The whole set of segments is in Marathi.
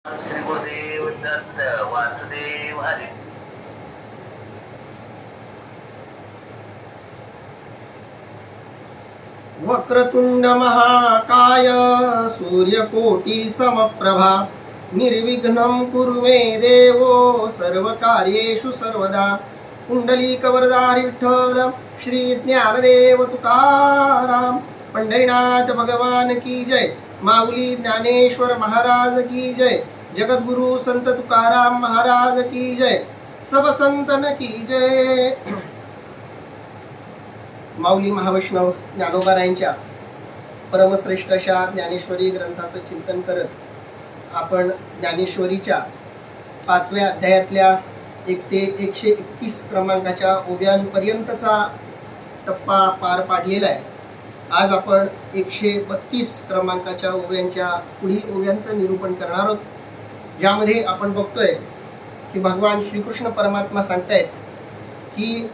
श्री गुरुदेव दत्त वासुदेव हरी. वक्रतुंड महाकाय सूर्यकोटी समप्रभा निर्विघ्नं कुरु मे देवो सर्वकार्येषु सर्वदा. कुंडलीकवरदारी विठ्ठल श्री ज्ञानदेव तुकाराम. पंढरीनाथ भगवान की जय. माऊली ज्ञानेश्वर महाराज की जय. जगद्गुरु संत तुकाराम महाराज की जय. सब संतन की जय. माऊली महावैष्णव ज्ञानोबारायांच्या परमश्रेष्ठ अशा ज्ञानेश्वरी ग्रंथाचं चिंतन करत आपण ज्ञानेश्वरीच्या 5व्या अध्यायातल्या 1 ते 131 क्रमांकाच्या ओव्यांपर्यंतचा टप्पा पार पाडलेला आहे. आज आपण 132 क्रमांकाच्या ओव्यांच्या पुढील ओव्यांचं निरूपण करणार आहोत, ज्यामध्ये आपण बघतोय की भगवान श्रीकृष्ण परमात्मा सांगतायत की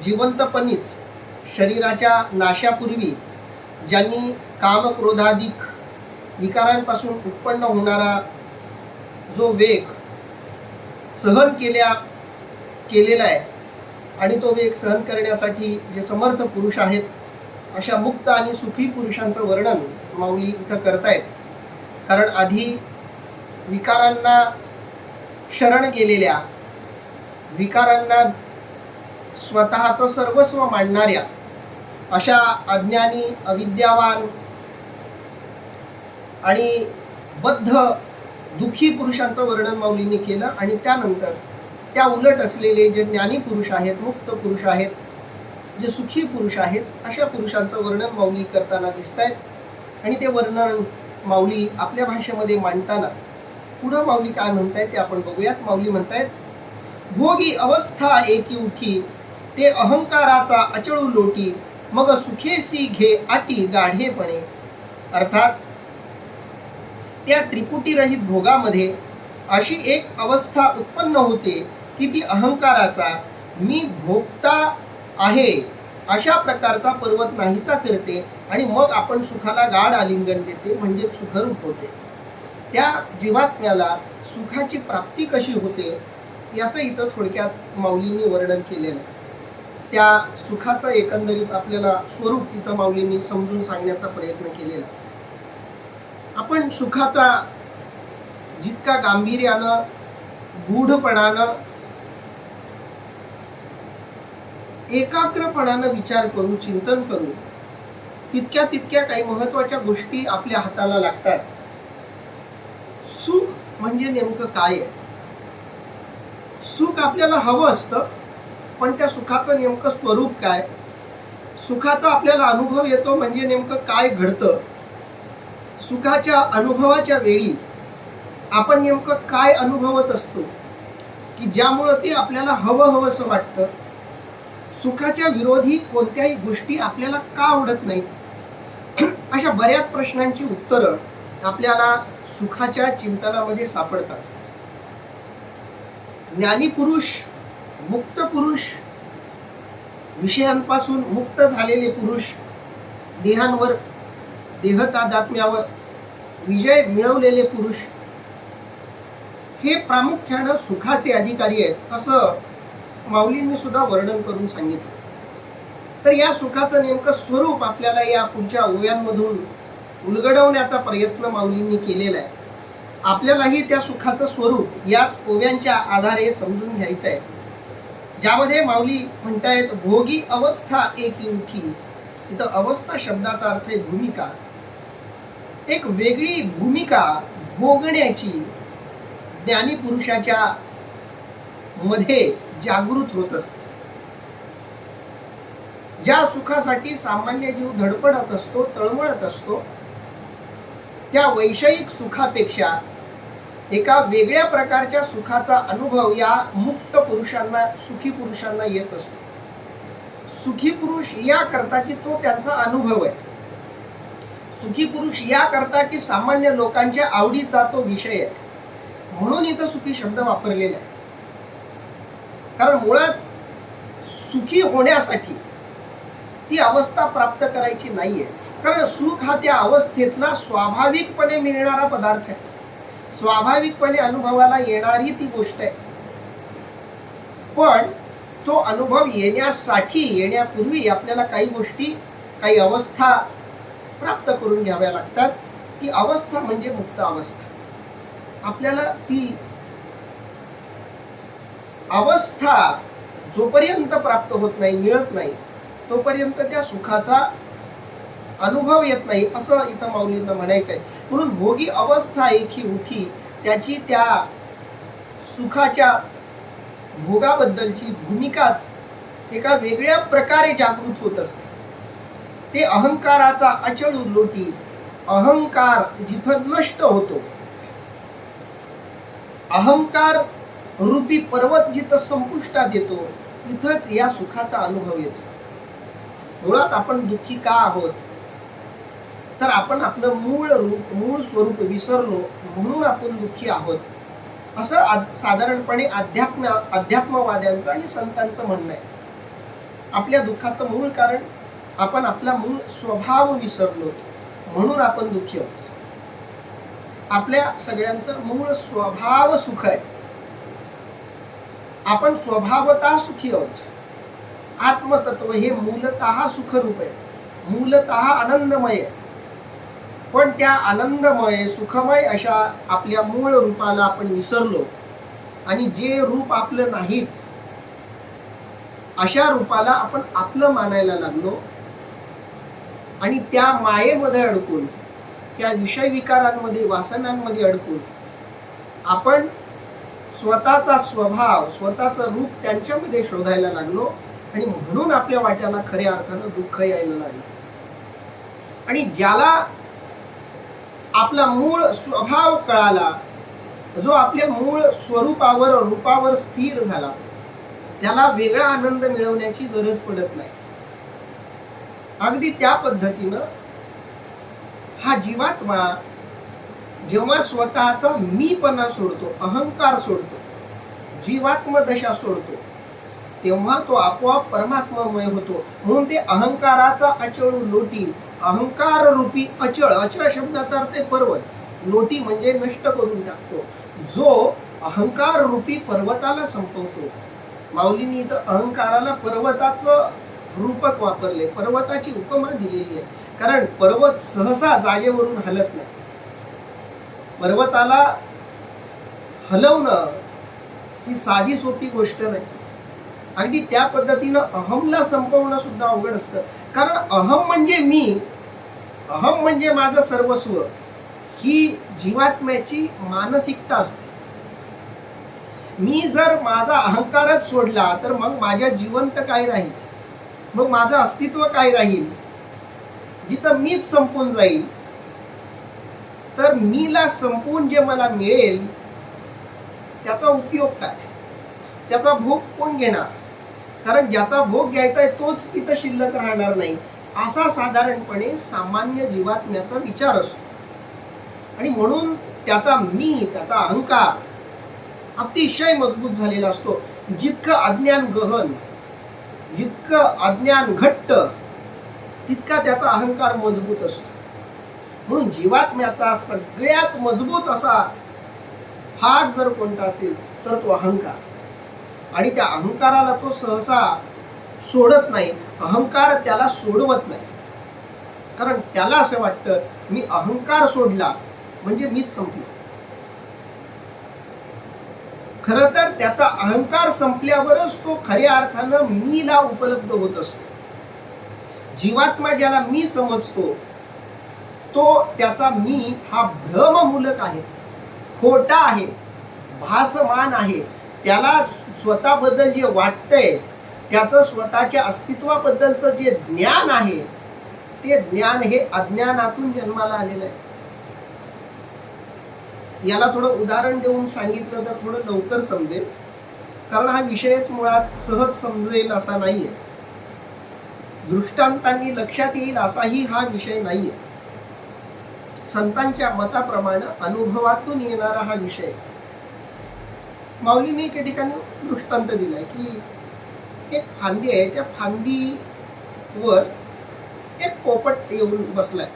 जिवंतपणीच शरीराच्या नाशापूर्वी ज्यांनी कामक्रोधाधिक विकारांपासून उत्पन्न होणारा जो वेग सहन केलेला आहे आणि तो वेग सहन करण्यासाठी जे समर्थ पुरुष आहेत, अशा मुक्त आणि सुखी पुरुषांचं वर्णन माऊली इथं करतायत. कारण आधी विकारांना शरण गेलेल्या, विकारांना स्वतःचं सर्वस्व मानणाऱ्या अशा अज्ञानी, अविद्यावान आणि बद्ध दुःखी पुरुषांचं वर्णन माऊलींनी केलं. आणि त्यानंतर त्या उलट असलेले जे ज्ञानी पुरुष आहेत, मुक्त पुरुष आहेत, जे सुखी पुरुष आहेत, अशा पुरुषांचं वर्णन माऊली करताना दिसत आहेत. आणि ते वर्णन माऊली आपल्या भाषेमध्ये मांडताना पुढं माऊली काय म्हणतायत ते आपण बघूयात. माऊली म्हणतायत, भोगी अवस्था एकी उठी ते अहंकाराचा अचळू लोटी मग सुखेसी घे आटी गाढेपणे. अर्थात त्या त्रिपुटीरहित भोगामध्ये अशी एक अवस्था उत्पन्न होते की ती अहंकाराचा, मी भोगता आहे अशा प्रकारचा पर्वत नाहीसा करते आणि मग आपण सुखाला गाढ आलिंगन देते, म्हणजे सुखरूप होते. त्या जीवात्म्याला सुखाची प्राप्ती कशी होते याचं इथं थोडक्यात माऊलींनी वर्णन केलेलं आहे. त्या सुखाचं एकंदरीत आपल्याला स्वरूप इथं माऊलींनी समजून सांगण्याचा प्रयत्न केलेला. आपण सुखाचा जितका गांभीर्यानं, गूढपणानं, एकाग्रपणानं विचार करू, चिंतन करू, तितक्या काही महत्वाच्या गोष्टी आपल्या हाताला लागतात. सुख म्हणजे नेमकं काय आहे? सुख आपल्याला हवं असतं, पण त्या सुखाचं नेमकं स्वरूप काय? सुखाचा आपल्याला अनुभव येतो म्हणजे नेमकं काय घडतं? सुखाच्या अनुभवाच्या वेळी आपण नेमकं काय अनुभवत असतो की ज्यामुळं ते आपल्याला हवंसं वाटतं? सुखाच्या विरोधी कोणत्याही गोष्टी आपल्याला का आवडत नाहीत? अशा बऱ्याच प्रश्नांची उत्तरं आपल्याला सुखाच्या चिंतनामध्ये सापडतात. ज्ञानी पुरुष, मुक्त पुरुष, विषयांपासून मुक्त झालेले पुरुष, देहांवर, देहतादात्म्यावर विजय मिळवलेले पुरुष हे प्रामुख्यानं सुखाचे अधिकारी आहेत, असं माऊलींनी सुद्धा वर्णन करून सांगितलं. तर या सुखाचं नेमकं स्वरूप आपल्याला या पुढच्या ओव्यांमधून उलगडवण्याचा प्रयत्न माऊलींनी केलेला आहे. आपल्यालाही त्या सुखाचं स्वरूप याच ओव्यांच्या आधारे समजून घ्यायचं आहे, ज्यामध्ये माऊली म्हणतायत, भोगी अवस्था एकी उठी. इथं अवस्था शब्दाचा अर्थ आहे भूमिका. एक वेगळी भूमिका भोगण्याची ज्ञानी पुरुषाच्या मध्ये जागृत होत असते. ज्या सुखासाठी सामान्य जीव धडपडत असतो, तळमळत असतो, त्या वैषयिक सुखापेक्षा एका वेगळ्या प्रकारच्या सुखाचा अनुभव या मुक्त पुरुषांना, सुखी पुरुषांना येत असतो. सुखी पुरुष या करता की तो त्यांचा अनुभव आहे. सुखी पुरुष या करता की सामान्य लोकांच्या आवडीचा तो विषय आहे. म्हणून इथं सुखी शब्द वापरलेला आहे. कारण मुळात सुखी होण्यासाठी ती अवस्था प्राप्त करायची नाहीये. कारण सुख हा त्या अवस्थेतला स्वाभाविकपणे मिळणारा पदार्थ आहे. स्वाभाविकपणे अनुभवाला येणारी ती गोष्ट आहे. पण तो अनुभव येण्यापूर्वी आपल्याला काही गोष्टी, काही अवस्था प्राप्त करून घ्याव्या लागतात. ती अवस्था म्हणजे मुक्त अवस्था. आपल्याला ती अवस्था जोपर्यंत प्राप्त होत नाही, मिळत नाही, तोपर्यंत त्या सुखाचा अनुभव येत नाही, असं इथं माऊलींना म्हणायचं आहे. म्हणून भोगी अवस्था एकी उठी, त्याची त्या सुखाच्या भोगाबद्दलची भूमिकाच एका वेगळ्या प्रकारे जागृत होत असते. ते अहंकाराचा अचळ लोटी, अहंकार जिथं नष्ट होतो, अहंकार रूपी पर्वत जिथं संपुष्टात येतो, तिथंच या सुखाचा अनुभव येतो. मुळात आपण दुःखी का आहोत? तर आपण आपलं मूळ स्वरूप विसरलो म्हणून आपण दुःखी आहोत, असं साधारणपणे अध्यात्मवाद्यांचं आणि संतांचं म्हणणं आहे. आपल्या दुःखाचं मूळ कारण आपण आपला मूळ स्वभाव विसरलो म्हणून आपण दुःखी आहोत. आपल्या सगळ्यांचं मूळ स्वभाव सुख आहे. आपण स्वभावतः सुखी आहोत. आत्मतत्व हे मूलतः सुखरूप आहे, मूलतः आनंदमय आहे. पण त्या आनंदमय सुखमय अशा आपल्या मूळ रूपाला आपण विसरलो आणि जे रूप आपलं नाहीच अशा रूपाला आपण आपलं मानायला लागलो आणि त्या मायेमध्ये अडकून, त्या विषय विकारांमध्ये, वासनांमध्ये अडकून आपण स्वतःचा स्वभाव, स्वतःचं रूप त्यांच्यामध्ये शोधायला लागलो आणि म्हणून आपल्या वाट्याला खऱ्या अर्थानं दुःख यायला लागलं. आणि ज्याला आपला मूळ स्वभाव कळाला, जो आपल्या मूळ स्वरूपावर, रूपावर स्थिर झाला, त्याला वेगळा आनंद मिळवण्याची गरज पडत नाही. अगदी त्या पद्धतीनं हा जीवात्मा जेव्हा स्वतःचा मीपणा सोडतो, अहंकार सोडतो, जीवात्म दशा सोडतो, तेव्हा तो आपोआप परमात्मामय होतो. म्हणून ते अहंकाराचा अचळ लोटी, अहंकार रूपी अचळ, अचळ शब्दाचा अर्थ आहे पर्वत, लोटी म्हणजे नष्ट करून टाकतो, जो अहंकार रूपी पर्वताला संपवतो. माऊलींनी इथं अहंकाराला पर्वताचं रूपक वापरले, पर्वताची उपमा दिलेली आहे. कारण पर्वत सहसा जागेवरून हलत नाही. पर्वताला हलवणं ही साधी सोपी गोष्ट नाही. अगदी त्या पद्धतीनं अहमला संपवणं सुद्धा अवघड असतं. कारण अहम म्हणजे मी, अहम म्हणजे माझं सर्वस्व, ही जीवात्म्याची मानसिकता असते. मी जर माझा अहंकारच सोडला तर मग माझ्या जिवंत काय राहील, मग माझं अस्तित्व काय राहील? जिथं मीच संपून जाईल, तर मीला संपवून जे मला मिळेल त्याचा उपयोग काय, त्याचा भोग कोण घेणार? कारण ज्याचा भोग घ्यायचा आहे तोच तिथं शिल्लक राहणार नाही, असा साधारणपणे सामान्य जीवात्म्याचा विचार असतो. आणि म्हणून त्याचा मी, त्याचा अहंकार अतिशय मजबूत झालेला असतो. जितकं अज्ञान गहन, जितकं अज्ञान घट्ट, तितका त्याचा अहंकार मजबूत असतो. म्हणून जीवात्म्याचा सगळ्यात मजबूत असा भाग जर कोणता असेल तर तो अहंकार. आणि त्या अहंकाराला तो सहसा सोडत नाही, अहंकार त्याला सोडवत नाही. कारण त्याला असं वाटतं मी अहंकार सोडला म्हणजे मीच संपलो. खरं तर त्याचा अहंकार संपल्यावरच तो खऱ्या अर्थानं मीला उपलब्ध होत असतो. जीवात्मा ज्याला मी समजतो तो त्याचा मी हा भ्रममूलक आहे, खोटा आहे, भासमान आहे. त्याला स्वतःबद्दल जे वाटतंय, त्याचं स्वतःच्या अस्तित्वाबद्दलचं जे ज्ञान आहे, ते ज्ञान हे अज्ञानातून जन्माला आलेलं आहे. याला थोडं उदाहरण देऊन सांगितलं तर थोडं लवकर समजेल, कारण हा विषयच मुळात सहज समजेल असा नाहीये, दृष्टांतांनी लक्षात येईल असाही हा विषय नाहीये. संतांच्या मताप्रमाणे अनुभवातून येणारा हा विषय. माऊलीने एके ठिकाणी दृष्टांत दिलाय की एक फांदी आहे, त्या फांदीवर एक पोपट येऊन बसलाय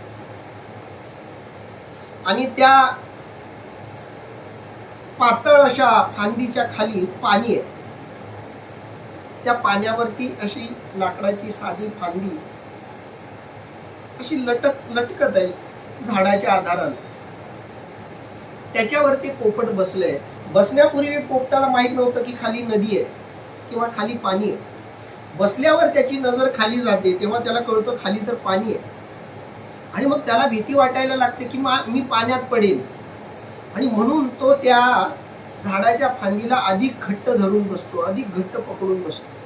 आणि त्या पातळ अशा फांदीच्या खाली पाणी आहे. त्या पाण्यावरती अशी लाकडाची साधी फांदी अशी लटकत आहे झाडाच्या आधाराने. त्याच्यावरती पोपट बसलंय. बसण्यापूर्वी पोपटाला माहित नव्हतं की खाली नदी आहे किंवा खाली पाणी आहे. बसल्यावर त्याची नजर खाली जाते तेव्हा त्याला कळतं खाली तर पाणी आहे. आणि मग त्याला भीती वाटायला लागते की मी पाण्यात पडेल. आणि म्हणून तो त्या झाडाच्या फांदीला अधिक घट्ट धरून बसतो, अधिक घट्ट पकडून बसतो.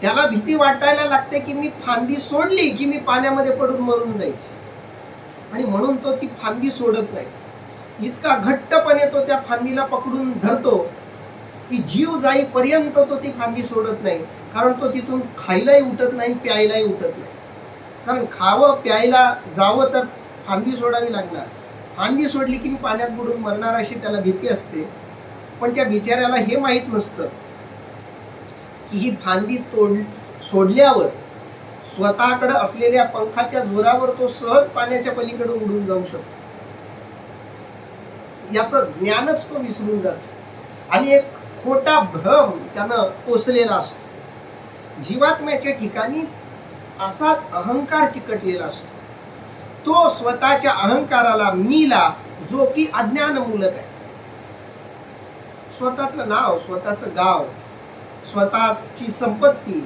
त्याला भीती वाटायला लागते की मी फांदी सोडली की मी पाण्यामध्ये पडून मरून जाईल. आणि म्हणून तो ती फांदी सोडत नाही. इतका घट्टपणे तो त्या फांदीला पकडून धरतो की जीव जाईपर्यंत तो ती फांदी सोडत नाही. कारण तो तिथून खायलाही उठत नाही, प्यायलाही उठत नाही. कारण खावं प्यायला जावं तर फांदी सोडावी लागणार. फांदी सोडली की मी पाण्यात बुडून मरणार अशी त्याला भीती असते. पण त्या बिचाऱ्याला हे माहीत नसतं की ही फांदी सोडल्यावर स्वतःकडे असलेल्या पंखाच्या जोरावर तो सहज पाण्याच्या पलीकडे उडून जाऊ शकतो. याचं ज्ञानच तो विसरून जातो. आणि एक खोटा भ्रम त्यानं पोसलेला असतो. जीवात्म्याच्या ठिकाणी असाच अहंकार चिकटलेला असतो. तो स्वतःच्या अहंकाराला मीला जो की अज्ञानमूलक आहे. स्वतःचं नाव, स्वतःचं गाव, स्वतःची संपत्ती,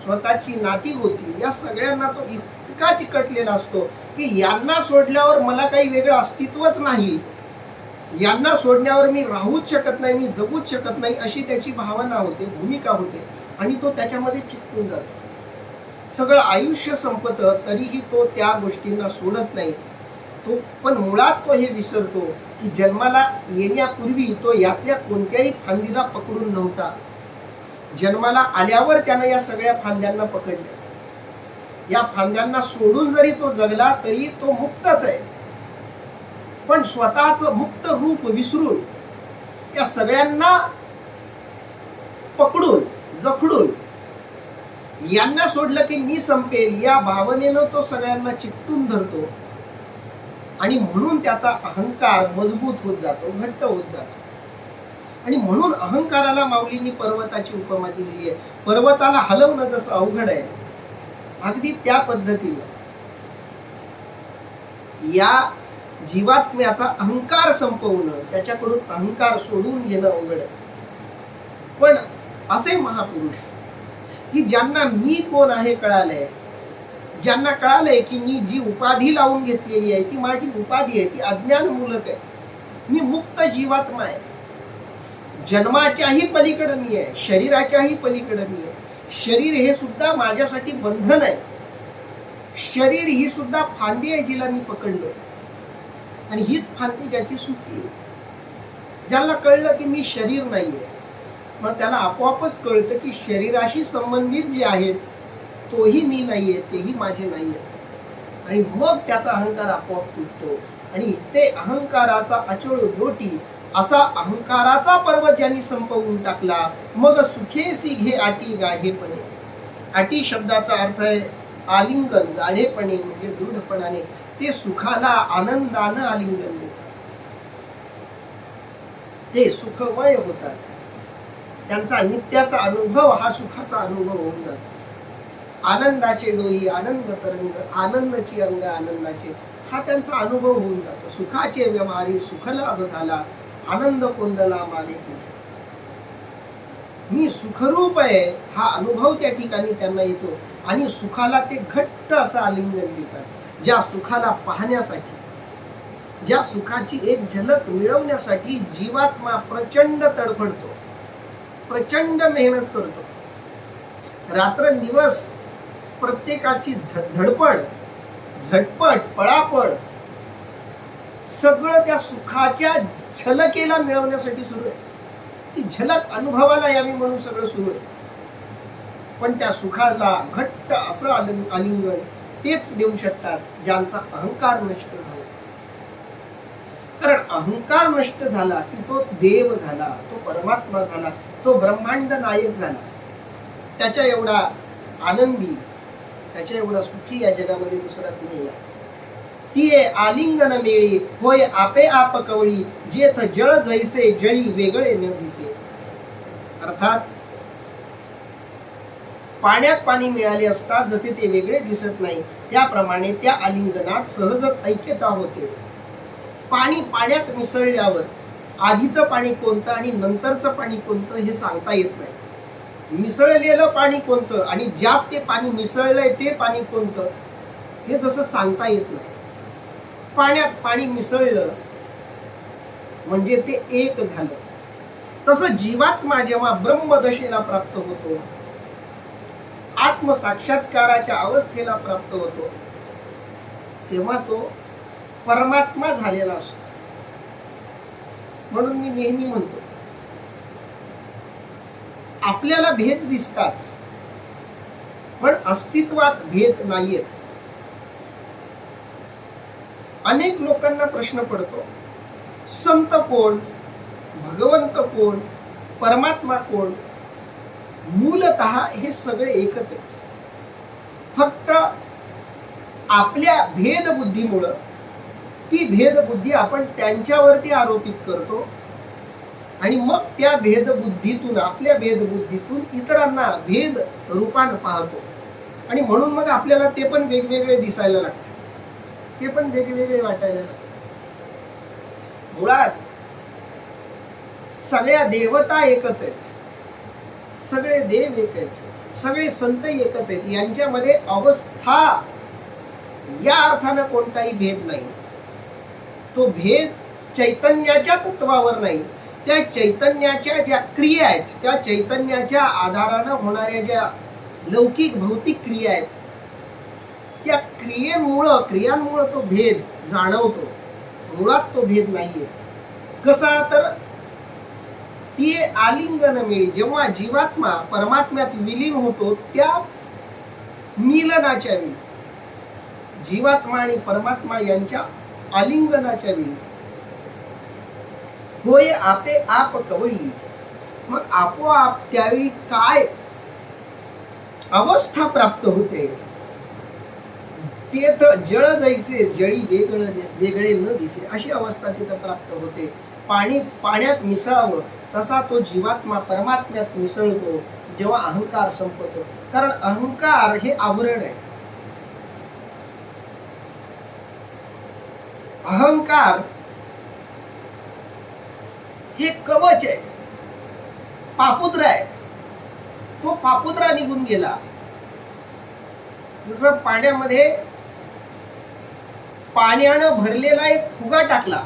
स्वतःची नातीगोती या सगळ्यांना तो इतका चिकटलेला असतो की यांना सोडल्यावर मला काही वेगळं अस्तित्वच नाही, यांना सोडण्यावर मी राहूच शकत नाही, मी जगूच शकत नाही अशी त्याची भावना होते, भूमिका होते. आणि तो त्याच्यामध्ये चिकटून जातो. सगळं आयुष्य संपतं तरीही तो त्या गोष्टींना सोडत नाही. तो पण मुळात तो हे विसरतो की जन्माला येण्यापूर्वी तो यातल्या कोणत्याही फांदीला पकडून नव्हता. जन्माला आल्यावर त्यानं या सगळ्या फांद्यांना पकडले. या फांद्यांना सोडून जरी तो जगला तरी तो मुक्तच आहे. पण स्वतःचं मुक्त रूप विसरून या सगळ्यांना पकडून जखडून यांना सोडलं की मी संपेल या भावनेनं तो सगळ्यांना चिकटून धरतो. आणि म्हणून त्याचा अहंकार मजबूत होत जातो, घट्ट होत जातो. आणि म्हणून अहंकाराला माऊलींनी पर्वताची उपमा दिलेली आहे. पर्वताला हलवणं जसं अवघड आहे अगदी त्या पद्धतीने या जीवात्म्याचा अहंकार संपवणं, त्याच्याकडून अहंकार सोडून घेणं अवघड आहे. पण असे महापुरुष की ज्यांना मी कोण आहे कळालंय, ज्यांना कळालंय की मी जी उपाधी लावून घेतलेली आहे ती माझी उपाधी आहे, ती अज्ञानमूलक आहे, मी मुक्त जीवात्मा आहे, जन्माच्याही पलीकडे मी आहे, शरीराच्याही पलीकडे मी आहे. शरीर हे सुद्धा माझ्यासाठी बंधन आहे. शरीर ही सुद्धा फांदी आहे जिला मी पकडलो. आणि हीच फांदी ज्याची सुटली. ज्याला कळलं की मी शरीर नाहीये मग त्याला आपोआपच कळतं की शरीराशी संबंधित जे आहेत तोही मी नाहीये, तेही माझे नाहीये. आणि मग त्याचा अहंकार आपोआप तुटतो. आणि ते अहंकाराचा अचळ लोटी असा अहंकाराचा पर्वत ज्यांनी संपवून टाकला मग सुखेसी घे आटी गाढेपणे. आटी शब्दाचा अर्थ आहे आलिंगन, गाढेपणे म्हणजे दृढपणाने. ते सुखाला आनंदानं आलिंगन देतात, ते सुखमय होतात. त्यांचा नित्याचा अनुभव हा सुखाचा अनुभव होऊन जातो. आनंदाचे डोई आनंद तरंग, आनंदाची अंग आनंदाचे, हा त्यांचा अनुभव होऊन जातो. सुखाचे व्यवहारी सुखलाभ झाला, आनंद कोंदला मागे. मी सुखरूप आहे हा अनुभव त्या ठिकाणी त्यांना येतो. आणि सुखाला ते घट्ट असं आलिंगन देतात. ज्या सुखाला पाहण्यासाठी, ज्या सुखाची एक झलक मिळवण्यासाठी जीवात्मा प्रचंड तडफडतो, प्रचंड मेहनत करतो. रात्रंदिवस प्रत्येकाची धडपड, झटपट, पळापळ सगळं त्या सुखाच्या झलकेला मिळवण्यासाठी सुरू आहे. ती झलक अनुभवाला यावी म्हणून सगळं सुरू आहे. पण त्या सुखाला घट्ट असं आलिंगन तेच देऊ शकतात ज्यांचा अहंकार नष्ट झाला. कारण अहंकार नष्ट झाला की तो देव झाला, तो परमात्मा झाला, तो ब्रह्मांड नायक झाला. त्याच्या एवढा आनंदी, त्याच्या एवढा सुखी या जगामध्ये दुसरा कुणी नाही. तिये आलिंगन मेळी होय आपे आप कवळी जेथ जळ जैसे जळी वेगळे न दिसे. अर्थात पाण्यात पाणी मिळाले असता जसे ते वेगळे दिसत नाही त्याप्रमाणे त्या आलिंगनात सहजच ऐक्यता होते. पाणी पाण्यात मिसळल्यावर आधीचं पाणी कोणतं आणि नंतरचं पाणी कोणतं हे सांगता येत नाही. मिसळलेलं पाणी कोणतं आणि ज्यात ते पाणी मिसळलंय ते पाणी कोणतं हे जसं सांगता येत नाही. पाण्यात पाणी मिसळलं म्हणजे ते एक झालं. तसं जीवात्मा जेव्हा ब्रह्मदशेला प्राप्त होतो, आत्मसाक्षात्काराच्या अवस्थेला प्राप्त होतो, तेव्हा तो परमात्मा झालेला असतो. म्हणून मी नेहमी म्हणतो आपल्याला भेद दिसतात पण अस्तित्वात भेद नाहीयेत. अनेक लोकांना प्रश्न पडतो संत कोण, भगवंत कोण, परमात्मा कोण. मूलतः हे सगळे एकच आहे. फक्त आपल्या भेदबुद्धीमुळं ती भेदबुद्धी आपण त्यांच्यावरती आरोपित करतो आणि मग त्या भेदबुद्धीतून आपल्या भेदबुद्धीतून इतरांना भेद रूपानं पाहतो आणि म्हणून मग आपल्याला ते पण वेगवेगळे दिसायला लागते, ते पण वेगवेगळे वाटायला लागते. मुळात सगळ्या देवता एकच आहेत, सगळे देव एक आहेत, सगळे संत एकच आहेत. यांच्यामध्ये अवस्था या अर्थानं कोणताही भेद नाही. तो भेद चैतन्याच्या तत्वावर नाही, त्या चैतन्याच्या ज्या क्रिया आहेत, त्या चैतन्याच्या आधारानं होणाऱ्या ज्या लौकिक भौतिक क्रिया आहेत, त्या क्रियांमुळं तो भेद जाणवतो. मुळात तो भेद नाहीये. कसा तर ती आलिंगन मिळी, जेव्हा जीवात्मा परमात्म्यात विलीन होतो त्या मिलनाच्या वेळी, जीवात्मा आणि परमात्मा यांच्या आलिंगनाच्या वेळी होय आपे आप कवळी. मग आपोआप त्यावेळी काय अवस्था प्राप्त होते, तेथ जळ जैसे जळी वेगळे न दिसे अशी अवस्था तिथं प्राप्त होते. पाणी पाण्यात मिसळावं तसा तो जीवात्मा परमात्म्यात मिसळतो जेव्हा अहंकार संपतो. कारण अहंकार हे आवरण आहे. अहंकार हे कवच आहे, पापुद्रा आहे. तो पापुद्रा निघून गेला. जसं पाण्यामध्ये पाण्यानं भरलेला एक फुगा टाकला,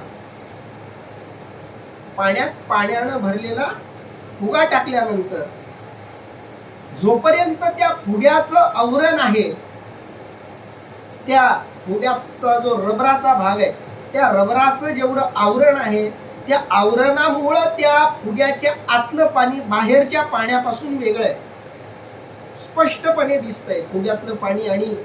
पाण्यानं भरलेला फुगा टाकल्यानंतर जोपर्यंत त्या फुग्याचं आवरण आहे, त्या फुग्याचा जो रबराचा भाग आहे, त्या रबराचं जेवढं आवरण आहे त्या आवरणामुळं त्या फुग्याच्या आतलं पाणी बाहेरच्या पाण्यापासून वेगळं आहे. स्पष्टपणे दिसतंय फुग्यातलं पाणी आणि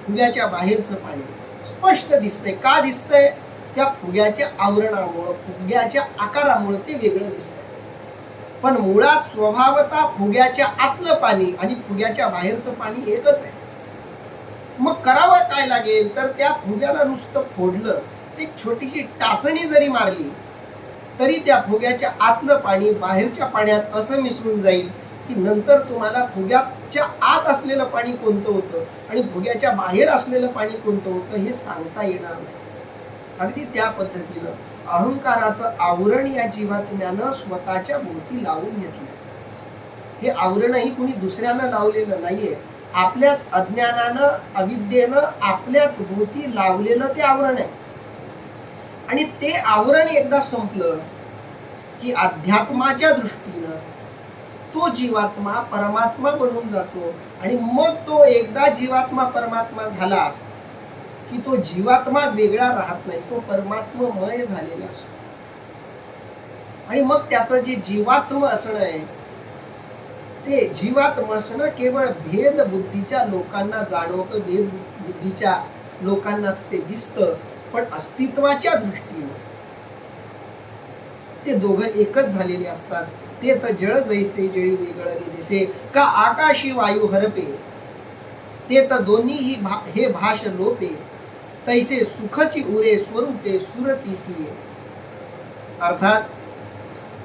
फुग्याच्या बाहेरचं पाणी स्पष्ट दिसतंय. का दिसतंय? त्या फुग्याच्या आवरणामुळं, फुग्याच्या आकारामुळं ते वेगळं दिसतंय. पण मुळात स्वभावतः फुग्याच्या आतलं पाणी आणि फुग्याच्या बाहेरचं पाणी एकच आहे. मग करावं काय लागेल तर त्या फुग्याला नुसतं फोडलं, एक छोटीशी टाचणी जरी मारली तरी त्या फुग्याच्या आतलं पाणी बाहेरच्या पाण्यात असं मिसळून जाईल की नंतर तुम्हाला फुग्याच्या आत असलेलं पाणी कोणतं होतं आणि फुग्याच्या बाहेर असलेलं पाणी कोणतं होतं हे सांगता येणार नाही. अगदी त्या पद्धतीनं अहंकाराचं आवरण या जीवात्म्यानं स्वतःच्या भोवती लावून घेतलं. हे आवरणही कुणी दुसऱ्यानं लावलेलं नाहीये, आपल्याच अज्ञानानं अविद्येनं आपल्याच भोवती लावलेलं ते आवरण आहे. आणि ते आवरण एकदा संपलं की अध्यात्माच्या दृष्टीनं तो जीवात्मा परमात्मा बनून जातो. आणि मग तो एकदा जीवात्मा परमात्मा झाला की तो जीवात्मा वेगळा राहत नाही, तो परमात्ममय झालेला असतो. आणि मग त्याचं जे जीवात्म असणं आहे ते जीवात्म असणं केवळ भेद बुद्धीच्या लोकांना जाणवतं, भेद बुद्धीच्या लोकांनाच ते दिसतं. पण अस्तित्वाच्या दृष्टीने ते दोघं एकच झालेले असतात. ते तर जळ जैसे जळी वेगळं दिसे का आकाशी वायू हरपे, ते तर दोन्ही हे भाष लोपे. तैसे सुखची उरे स्वरूपे सुरती ती. अर्थात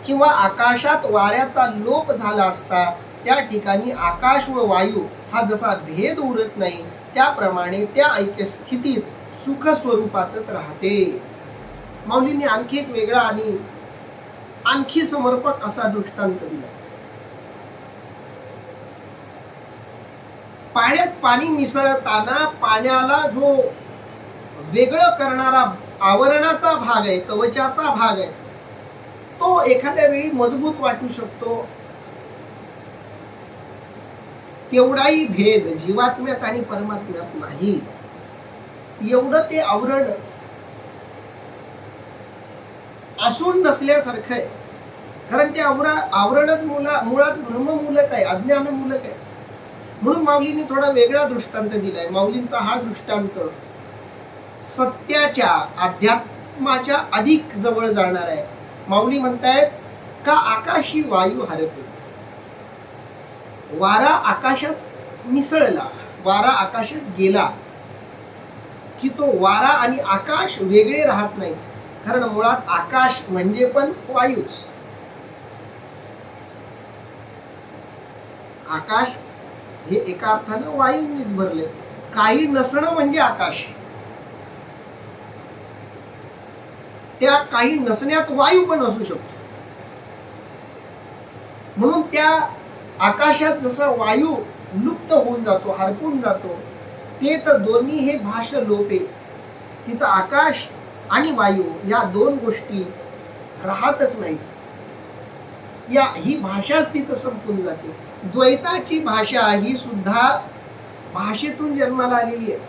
किंवा आकाशात वाऱ्याचा लोप झाला असता त्या ठिकाणी आकाश व वायू हा जसा भेद उरत नाही, त्याप्रमाणे त्या ऐक्य स्थितीत सुख स्वरूपातच राहते. माऊलींनी आणखी एक वेगळा आणि आणखी समर्पक असा दृष्टांत दिला. पाण्यात पाणी मिसळताना पाण्याला जो वेगळं करणारा आवरणाचा भाग आहे, कवचाचा भाग आहे, तो एखाद्या वेळी मजबूत वाटू शकतो. तेवढाही भेद जीवात्म्यात आणि परमात्म्यात नाही. एवढं ते आवरण असून नसल्यासारखं आहे. कारण ते आवरणच मुळात भ्रममूलक आहे, अज्ञानमूलक आहे. म्हणून माऊलींनी थोडा वेगळा दृष्टांत दिलाय. माऊलींचा हा दृष्टांत सत्याच्या, अध्यात्माच्या अधिक जवळ जाणार आहे. माऊली म्हणतायत का आकाशी वायू हरपे. वारा आकाशात मिसळला, वारा आकाशात गेला की तो वारा आणि आकाश वेगळे राहत नाहीत. कारण मुळात आकाश म्हणजे पण वायूच. आकाश हे एका अर्थानं वायूंनीच भरले. काही नसणं म्हणजे आकाश. त्या काही नसण्यात वायू पण असू शकतो. म्हणून त्या आकाशात जसा वायू लुप्त होऊन जातो, हरपून जातो, ते तर दोन्ही हे भाष्य लोपे. तिथं आकाश आणि वायू या दोन गोष्टी राहतच नाहीत. ही भाषाच तिथं संपून जाते. द्वैताची भाषा ही सुद्धा भाषेतून जन्माला आलेली आहे.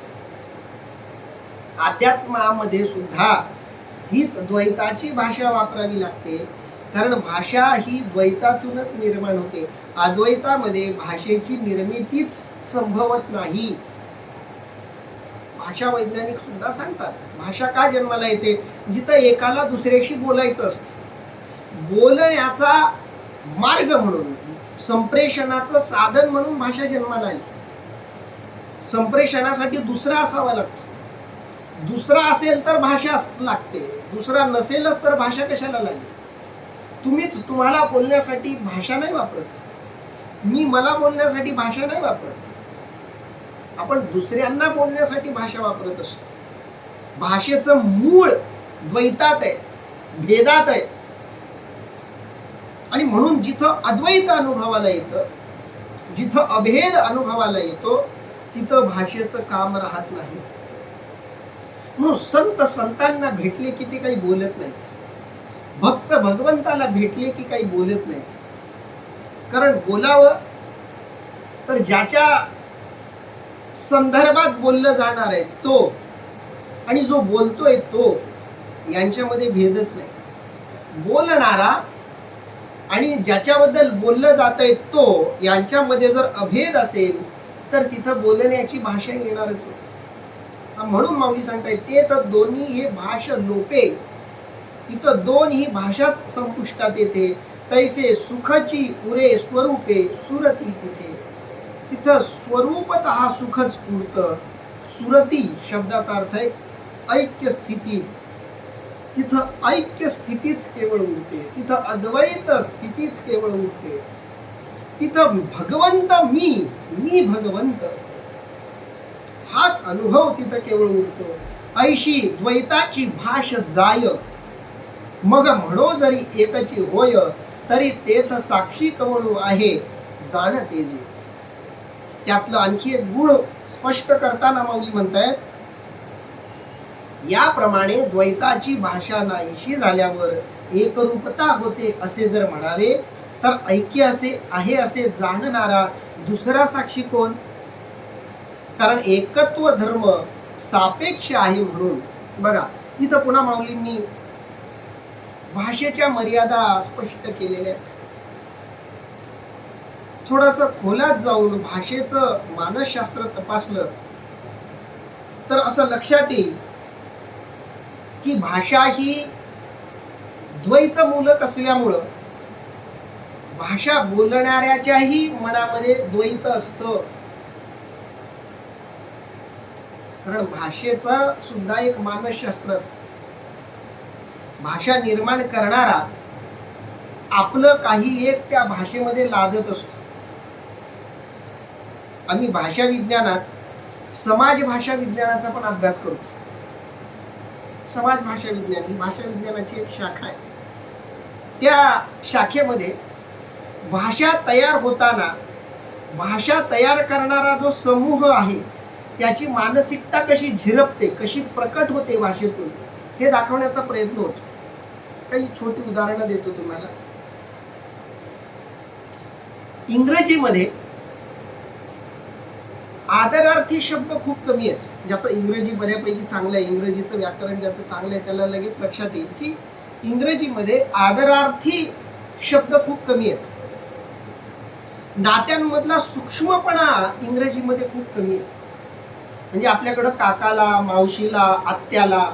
अध्यात्मामध्ये सुद्धा हीच द्वैताची भाषा वापरावी लागते. कारण भाषा ही द्वैतातूनच निर्माण होते. अद्वैतामध्ये भाषेची निर्मितीच संभवत नाही. भाषा वैज्ञानिक सुद्धा सांगतात भाषा का जन्माला येते. जिथं एकाला दुसऱ्याशी बोलायचं असतं, बोलण्याचा मार्ग म्हणून, संप्रेषणाचं साधन म्हणून भाषा जन्माला आली. संप्रेषणासाठी दुसरा असावा लागतो. दुसरा असेल तर भाषा लागते, दुसरा नसेलच तर भाषा कशाला लागेल. तुम्हाला बोलण्यासाठी भाषा नाही वापरत, मी मला बोलण्यासाठी भाषा नाही वापरत. आपण दुसऱ्यांना बोलण्यासाठी भाषा वापरत असतो. भाषेचं मूळ द्वैतात आहे, भेदात आहे. आणि म्हणून जिथं अद्वैत अनुभवाला येतं, जिथं अभेद अनुभवाला येतो, तिथं भाषेचं काम राहत नाही. म्हणून संतांना भेटले की ते काही बोलत नाहीत. भक्त भगवंताला भेटले की काही बोलत नाहीत. कारण बोलावं तर ज्याच्या संदर्भात बोललं जाणार आहे तो आणि जो बोलतोय तो यांच्यामध्ये भेदच नाही. बोलणारा आणि ज्याच्याबद्दल बोललं जातंय तो यांच्यामध्ये जर अभेद असेल तर तिथं बोलण्याची भाषा येणारच नाही. म्हणून माऊली सांगतायत ते तर दोन्ही हे भाषा लोपे. तिथं दोन ही भाषाच संपुष्टात येते. तैसे सुखची उरे स्वरूपे सुरती तिथे. तिथं स्वरूपतः सुखच उरतं. सुरती शब्दाचा अर्थ आहे ऐक्य स्थितीत. तिथं ऐक्य स्थितीच केवळ उरते. तिथं अद्वैत स्थितीच केवळ उरते. तिथं भगवंत मी भगवंत हाच अनुभव तिथं केवळ उरतो. ऐशी द्वैताची भाष जाय मग म्हणो जरी एकची होय तरी तेथ साक्षी कवणू आहे जाणते जे. त्यातलं आणखी एक गुण स्पष्ट करताना माऊली म्हणतायत याप्रमाणे द्वैताची भाषा नाहीशी झाल्यावर एकरूपता होते असे जर म्हणावे तर ऐक्य असे आहे असे जाणणारा दुसरा साक्षी कोण. कारण एकत्व धर्म सापेक्ष आहे म्हणून. बघा इथं पुन्हा माऊलींनी भाषेच्या मर्यादा स्पष्ट केलेल्या आहेत. थोडंसं खोलात जाऊन भाषेचं मानसशास्त्र तपासलं तर असं लक्षात येईल की भाषा ही द्वैतमूलक असल्यामुळं भाषा बोलणाऱ्याच्याही मनामध्ये द्वैत असतं. कारण भाषेचं सुद्धा एक मानसशास्त्र असतं. भाषा निर्माण करणारा आपलं काही एक त्या भाषेमध्ये लादत असतो. आम्ही भाषा विज्ञानात समाज भाषा विज्ञानाचा पण अभ्यास करतो. समाज भाषा विज्ञान ही भाषा विज्ञानाची एक शाखा आहे. त्या शाखेमध्ये भाषा तयार होताना भाषा तयार करणारा जो समूह आहे त्याची मानसिकता कशी झिरपते, कशी प्रकट होते भाषेतून, हे दाखवण्याचा प्रयत्न होतो. काही छोटी उदाहरणं देतो तुम्हाला. इंग्रजीमध्ये आदरार्थी शब्द खूप कमी आहेत. ज्याचं इंग्रजी बऱ्यापैकी चांगलं आहे, इंग्रजीचं व्याकरण ज्याचं चांगलं आहे त्याला लगेच लक्षात येईल की इंग्रजीमध्ये आदरार्थी शब्द खूप कमी आहेत. नात्यांमधला सूक्ष्मपणा इंग्रजीमध्ये खूप कमी आहे. म्हणजे आपल्याकडं काकाला, मावशीला, आत्याला,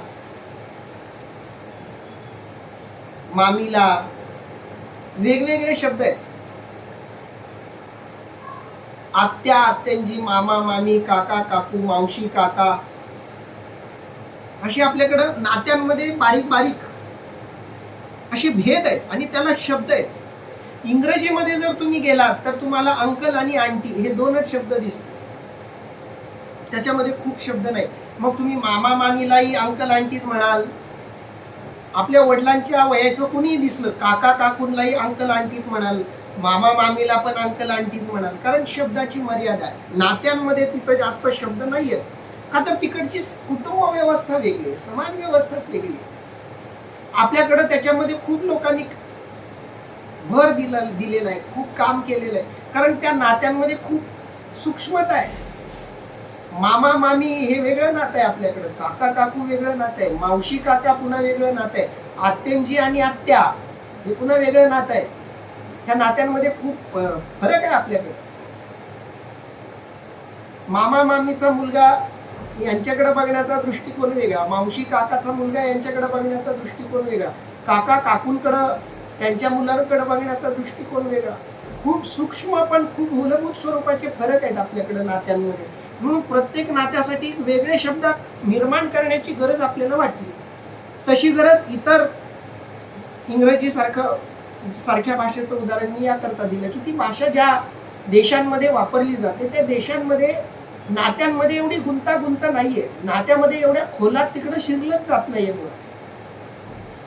मामीला वेगवेगळे शब्द आहेत. आत्या, आत्यांजी, मामा, मामी, काका, काकू, मावशी, काका, असे आपल्याकडं नात्यांमध्ये बारीक बारीक असे भेद आहेत आणि त्याला शब्द आहेत. इंग्रजीमध्ये जर तुम्ही गेलात तर तुम्हाला अंकल आणि आंटी हे दोनच शब्द दिसतात. त्याच्यामध्ये खूप शब्द नाही. मग तुम्ही मामा मामीलाही अंकल आंटीच म्हणाल. आपल्या वडिलांच्या वयाचं कुणीही दिसलं काका काकूंलाही अंकल आंटीच म्हणाल, मामा मामीला पण अंकल आंटीच म्हणाल. कारण शब्दाची मर्यादा आहे. नात्यांमध्ये तिथं जास्त शब्द नाही आहेत. का तर तिकडची कुटुंब व्यवस्था वेगळी आहे, समाज व्यवस्थाच वेगळी आहे. आपल्याकडं त्याच्यामध्ये खूप लोकांनी भर दिलेला आहे, खूप काम केलेलं आहे. कारण त्या नात्यांमध्ये खूप सूक्ष्मता आहे. मामा मामी हे वेगळं नातं आहे आपल्याकडं, काका काकू वेगळं नातं आहे, मावशी काका पुन्हा वेगळं नातं आहे, आत्यांजी आणि आत्या हे पुन्हा वेगळं नातं आहे. ह्या नात्यांमध्ये खूप फरक आहे आपल्याकडे. मामा मामीचा मुलगा यांच्याकडे बघण्याचा दृष्टिकोन वेगळा, मावशी काकाचा मुलगा यांच्याकडे बघण्याचा दृष्टिकोन वेगळा, काका काकूंकडं त्यांच्या मुलांकडे बघण्याचा दृष्टिकोन वेगळा. खूप सूक्ष्म पण खूप मूलभूत स्वरूपाचे फरक आहेत आपल्याकडे नात्यांमध्ये. म्हणून प्रत्येक नात्यासाठी वेगळे शब्द निर्माण करण्याची गरज आपल्याला वाटली. तशी गरज इतर इंग्रजी सारख्या भाषेचं उदाहरण मी याकरता दिलं की ती भाषा ज्या देशांमध्ये वापरली जाते त्या देशांमध्ये नात्यांमध्ये एवढी गुंतागुंत नाहीये. नात्यामध्ये एवढ्या खोलात तिकडे शिरलंच जात नाहीये.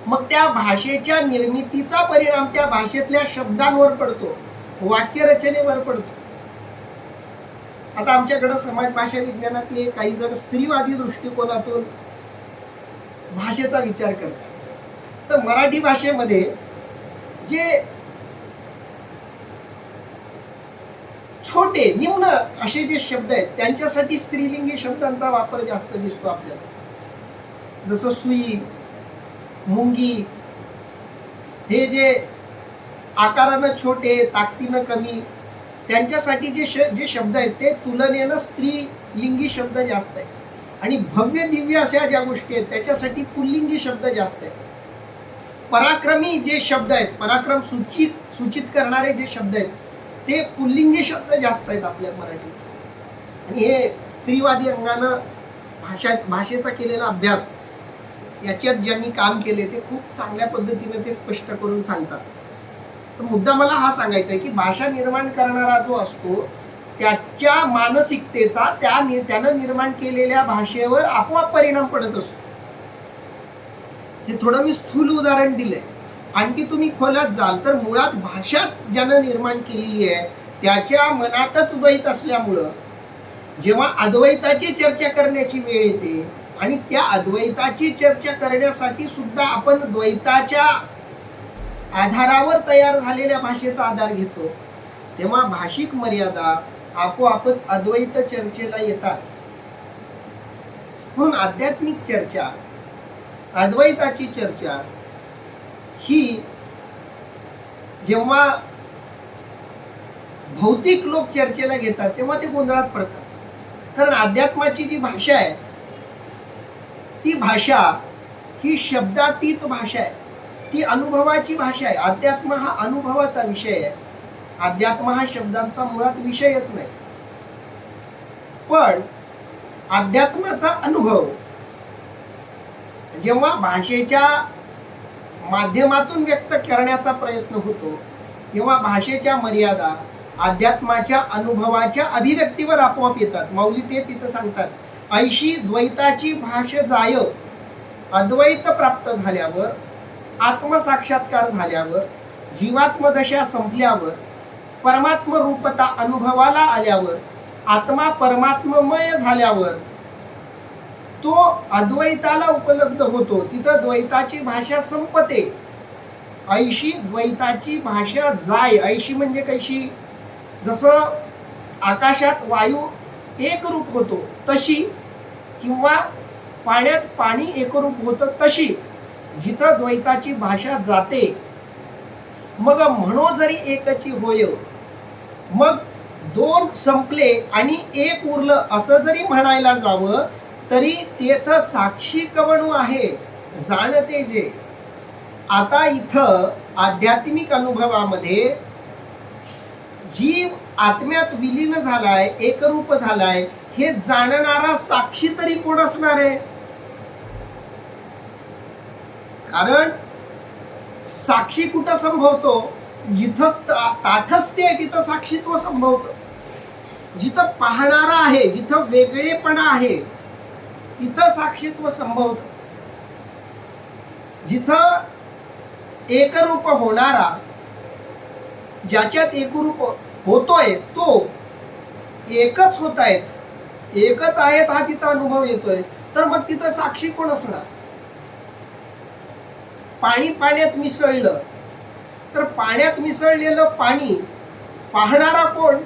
मग त्या भाषेच्या निर्मितीचा परिणाम त्या भाषेतल्या शब्दांवर पडतो, वाक्यरचनेवर पडतो. आता आमच्याकडं समाज भाषा विज्ञानातले काही जण स्त्रीवादी दृष्टिकोनातून भाषेचा विचार करतात. तर मराठी भाषेमध्ये जे छोटे निम्न असे जे शब्द आहेत त्यांच्यासाठी स्त्रीलिंगी शब्दांचा वापर जास्त दिसतो आपल्याला. जसं सुई, मुंगी, हे जे आकारानं छोटे, ताकदीनं कमी, त्यांच्यासाठी जे शब्द आहेत ते तुलनेनं स्त्रीलिंगी शब्द जास्त आहेत. आणि भव्य दिव्य अशा ज्या गोष्टी आहेत त्याच्यासाठी पुल्लिंगी शब्द जास्त आहेत. पराक्रमी जे शब्द आहेत, पराक्रम सूचित करणारे जे शब्द आहेत ते पुल्लिंगी शब्द जास्त आहेत आपल्या मराठीत. आणि हे स्त्रीवादी अंगानं भाषेचा केलेला अभ्यास याच्यात ज्यांनी काम केले ते खूप चांगल्या पद्धतीने ते स्पष्ट करून सांगतात. तर मुद्दा मला हा सांगायचा आहे की भाषा निर्माण करणारा जो असतो त्याच्या मानसिकतेचा त्यानं निर्माण केलेल्या भाषेवर आपोआप परिणाम पडत असतो. हे थोडं मी स्थूल उदाहरण दिलंय. आणखी तुम्ही खोलात जाल तर मुळात भाषाच ज्यानं निर्माण केलेली आहे त्याच्या मनातच द्वैत असल्यामुळं जेव्हा अद्वैताची चर्चा करण्याची वेळ येते आणि त्या अद्वैताची चर्चा करण्यासाठी सुद्धा आपण द्वैताच्या आधारावर तयार झालेल्या भाषेचा आधार घेतो, तेव्हा भाषिक मर्यादा आपोआपच अद्वैत चर्चेला येतात. म्हणून आध्यात्मिक चर्चा, अद्वैताची चर्चा ही जेव्हा भौतिक लोक चर्चेला घेतात तेव्हा ते गोंधळात पडतात. कारण अध्यात्माची जी भाषा आहे ती भाषा ही शब्दातीत भाषा आहे, ती अनुभवाची भाषा आहे. अध्यात्म हा अनुभवाचा विषय आहे. अध्यात्म हा शब्दांचा मुळात विषयच नाही. पण अध्यात्माचा अनुभव जेव्हा भाषेच्या माध्यमातून व्यक्त करण्याचा प्रयत्न होतो तेव्हा भाषेच्या मर्यादा अध्यात्माच्या अनुभवाच्या अभिव्यक्तीवर आपोआप येतात. माऊली तेच इथं सांगतात, ऐशी द्वैताची भाष जाय. अद्वैत प्राप्त झाल्यावर, आत्मसाक्षात्कार झाल्यावर, जीवात्मदशा संपल्यावर, परमात्म रूपता अनुभवाला आल्यावर, आत्मा परमात्ममय झाल्यावर तो अद्वैताला उपलब्ध होतो. तिथं द्वैताची भाषा संपते. ऐशी द्वैताची भाषा जाय. ऐशी म्हणजे कैशी? जसं आकाशात वायू एकरूप होतो तशी, किंवा पाण्यात पाणी एकरूप होतं तशी, जिथं द्वैताची भाषा जाते. मग म्हणो जरी एकची होय, मग दोन संपले आणि एक उरलं असं जरी म्हणायला जावं तरी तेथ साक्षी कवणू आहे, जाणते जे. आता इथं आध्यात्मिक अनुभवामध्ये जीव आत्म्यात विलीन झालाय, एकरूप झालाय, हे जाणणारा साक्षी तरी कोण असणार आहे? कारण साक्षी कुठं संभवतो? जिथं ताठस्थ्य आहे तिथं साक्षीत्व संभवतं. जिथं पाहणारा आहे, जिथं वेगळेपणा आहे, तिथं साक्षीत्व संभवतं. जिथं एकरूप होणारा, ज्याच्यात एकरूप होतोय तो एकच होत आहेत, एकच आहेत हा तिथं अनुभव येतोय, तर मग तिथं साक्षी कोण असणार? पाणी पाण्यात मिसळलं तर पाण्यात मिसळलेलं पाणी पाहणारा कोण?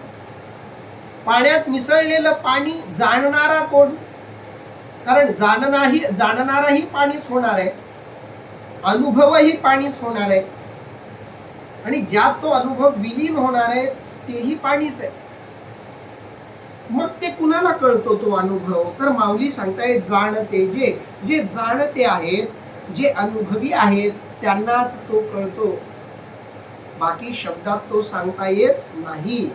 पाण्यात मिसळलेलं पाणी जाणणारा कोण? कारण जाणणाराही पाणीच होणार आहे, अनुभवही पाणीच होणार आहे, आणि ज्यात तो अनुभव विलीन होणार आहे तेही पाणीच आहे. मग ते कुणाला कळतो तो अनुभव? तर माऊली सांगताय, जाणते जे. जे जाणते आहेत, जे अनुभवी आहेत, त्यांनाच तो कळतो. बाकी शब्दात तो सांगता येत नाही.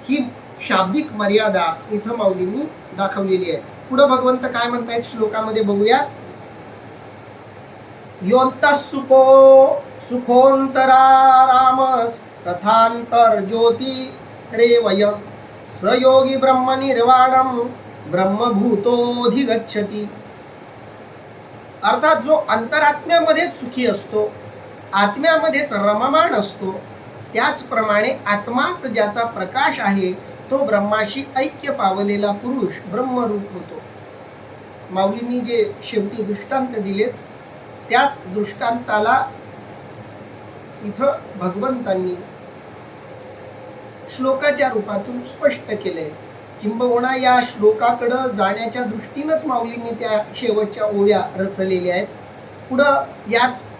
ही शाब्दिक मर्यादा इथं माऊलींनी दाखवलेली आहे. पुढे भगवंत काय म्हणतायत श्लोकामध्ये बघूया. योंतः सुखोंतरारामस तथांतर ज्योती रेवय स योगी ब्रह्म निर्वाणम ब्रह्मभूतोधिगच्छति. अर्थात जो अंतरात्म्यामध्येच सुखी असतो, आत्म्यामध्येच रममाण असतो, त्याचप्रमाणे आत्माच ज्याचा प्रकाश आहे तो ब्रह्माशी ऐक्य पावलेला पुरुष ब्रह्मरूप होतो. माऊलींनी जे शेवटी दृष्टांत दिलेत त्याच दृष्टांताला इथं भगवंतांनी श्लोकाच्या रूपातून स्पष्ट केलंय. किंबहुना या श्लोकाकडं जाण्याच्या दृष्टीनंच माऊलींनी त्या शेवटच्या ओव्या रचलेल्या आहेत. पुढं याच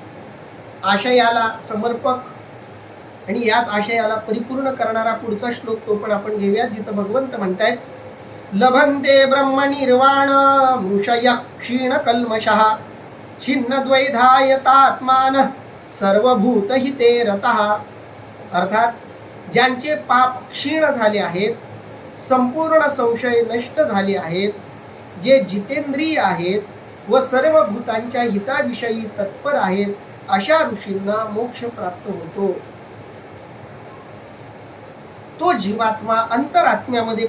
आशयाला समर्पक आणि याच आशयाला परिपूर्ण करणारा पुढचा श्लोक तो पण आपण घेऊयात, जिथं भगवंत म्हणतायत, लभन्ते ब्रह्म निर्वाण मृषय क्षीण कल्मषः छिन्नद्वैधायतात्मान सर्वभूतहिते रतः. अर्थात ज्यांचे पाप क्षीण झाले आहेत, संपूर्ण संशय नष्ट झाले आहेत, जे जितेंद्रिय आहेत व सर्व भूतांच्या हिताविषयी तत्पर आहेत, अशा ऋषींना मोक्ष प्राप्त होतो. तो जीवात्मा अंतरात्म्यामध्ये